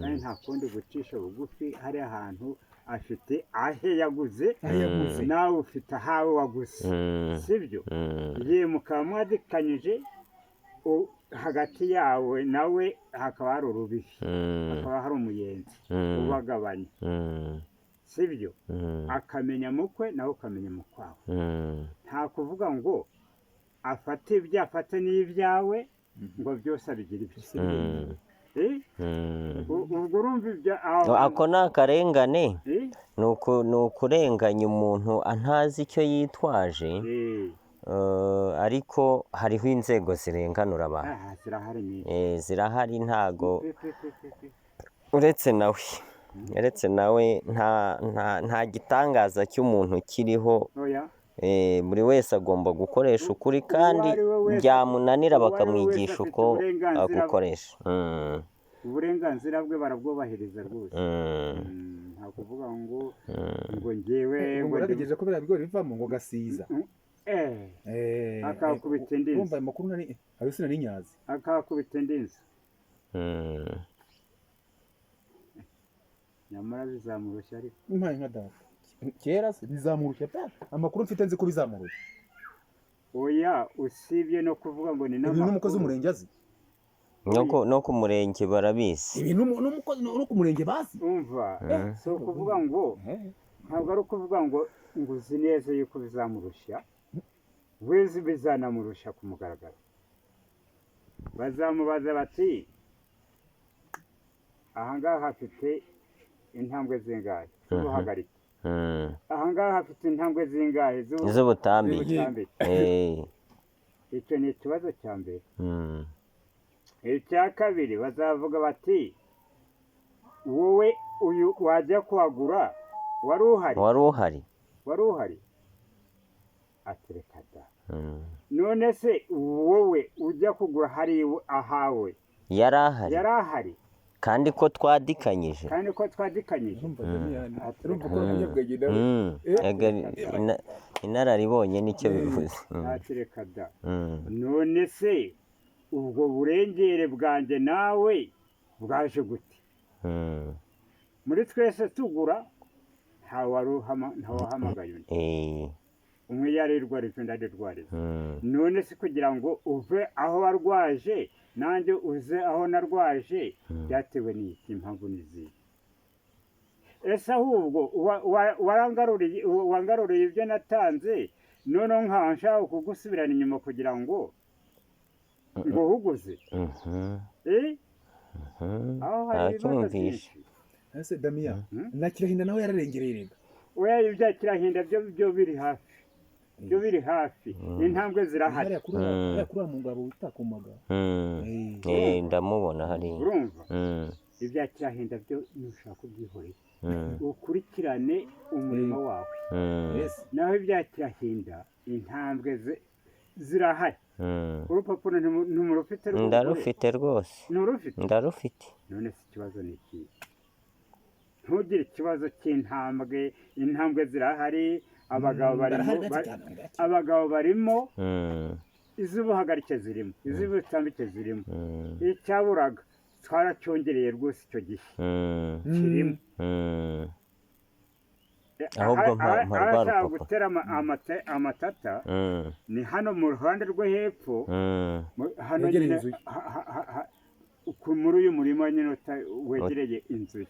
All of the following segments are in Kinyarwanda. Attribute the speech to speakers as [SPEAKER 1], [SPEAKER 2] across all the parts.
[SPEAKER 1] kandi nta kundi gucisha bugufi hari ahantu afite ahe yaguze nawe ufite ahawe waguze sibyo ye mukaba mwadikanyije hagati yawe nawe hakaba hari urubibi hakaba hari umuyenzi ubagabanya sibyo akamenya mukwe nawe ukamenya mukwawe nta kuvuga ngo afate ibyo afate n'ibyawe ngo byose abigira ibyo ubwo urumva ibyo
[SPEAKER 2] ako ni akarengane ni ukurenganya umuntu ntazi icyo yitwaje ariko hariho inzego zirenganura abantu zirahari ntago uretse nawe nta gitangaza cy'umuntu kiriho buri wese agomba gukoresha ukuri kandi byamunanira bakamwigisha uko agukoresha
[SPEAKER 1] uburenganzira bwe barabwubahiriza rwose nta kuvuga ngo ngewe
[SPEAKER 3] ngo urabigeje ko biriya bigori bivamo ngo gasiza
[SPEAKER 1] akakubita indi nzu
[SPEAKER 3] urumva ayo makuru hari sinari nyazi
[SPEAKER 1] akakubita indi nzu nyamara bizamurushya ariko
[SPEAKER 3] mpaye nka data kera se bizamurushya pe amakuru mfite nzi ko bizamurushya
[SPEAKER 1] oya usibye no kuvuga ngo ni
[SPEAKER 3] n'umukozi w'umurenge azi
[SPEAKER 2] no ku murenge barabizi
[SPEAKER 3] ibintu no ku murenge bazi
[SPEAKER 1] umva so kuvuga ngo ntabwo ari ukuvuga ngo uzi neza yuko bizamurushya wezi bizanamurusha ku mugaragaro bazamubaza bati ahangaha hafite intambwe zingahe z'ubuhagarike ahangaha hafite intambwe zingahe
[SPEAKER 2] z'ubutambike
[SPEAKER 1] icyo ni ikibazo cya mbere icya kabiri bazavuga bati wowe uyu wajya kuhagura wari uhari atereka da none se wowe ujya kugura hari ahawe
[SPEAKER 2] yari ahari kandi ko twadikanyije inararibonye nicyo bivuze
[SPEAKER 1] atereka da none se ubwo burengere bwanjye nawe bwaje gute muri twese tugura ntawahamagaye undi umwe yarirwariza undi arirwariza none se kugira ngo uve aho warwaje nanjye uze aho narwaje byatewe n'iki impamvu n'izihe ese ahubwo wangaruriye ibyo natanze noneho nkaba nshaka kugusubirana inyuma kugira ngo huguze aho hari ibibazo byinshi
[SPEAKER 3] ese damiya na kirahinda nawe yararengereye rega
[SPEAKER 1] oya ibya kirahinda byo biri hafi intambwe zirahari
[SPEAKER 3] kuri mu ngabo utakumaga
[SPEAKER 2] ndamubona hari
[SPEAKER 1] urumva ibya kirahinda byo nushaka ubyihoreye ukurikirane umurimo wawe naho ibya kirahinda intambwe zirahari urupapuro ntumurufite
[SPEAKER 2] ndarufite rwose ndarufite
[SPEAKER 1] none se ikibazo ni iki ntugire ikibazo cy'intambwe intambwe zirahari abagabo barimo iz'ubuhagarike zirimo iz'ubutambike zirimo icyaburaga twaracyongereye rwose icyo gihe kirimo
[SPEAKER 2] ahubwo
[SPEAKER 1] abashaka gutera amatata ni hano mu ruhande rwo hepfo hano nyine muri uyu murima nyine wegereye inzu ye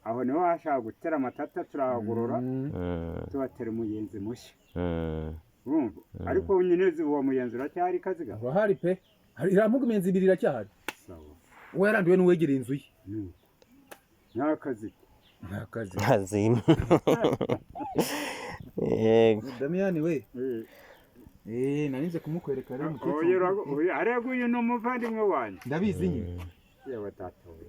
[SPEAKER 1] aho niho hashaka gutera amatata turahagorora tubatera umuyenzi mushya urumva ariko nyine uwo muyenzi uracyahari kaziga
[SPEAKER 3] hari pe iramuga imiyenzi ibiri iracyahari we yaranduwe n'uwegereye inzu ye
[SPEAKER 1] n'akazi
[SPEAKER 3] damiyani we narinze kumukwereka rero umukecuru
[SPEAKER 1] uyu ni umuvandimwe wanjye
[SPEAKER 3] ndabizi nyine
[SPEAKER 1] yewe data we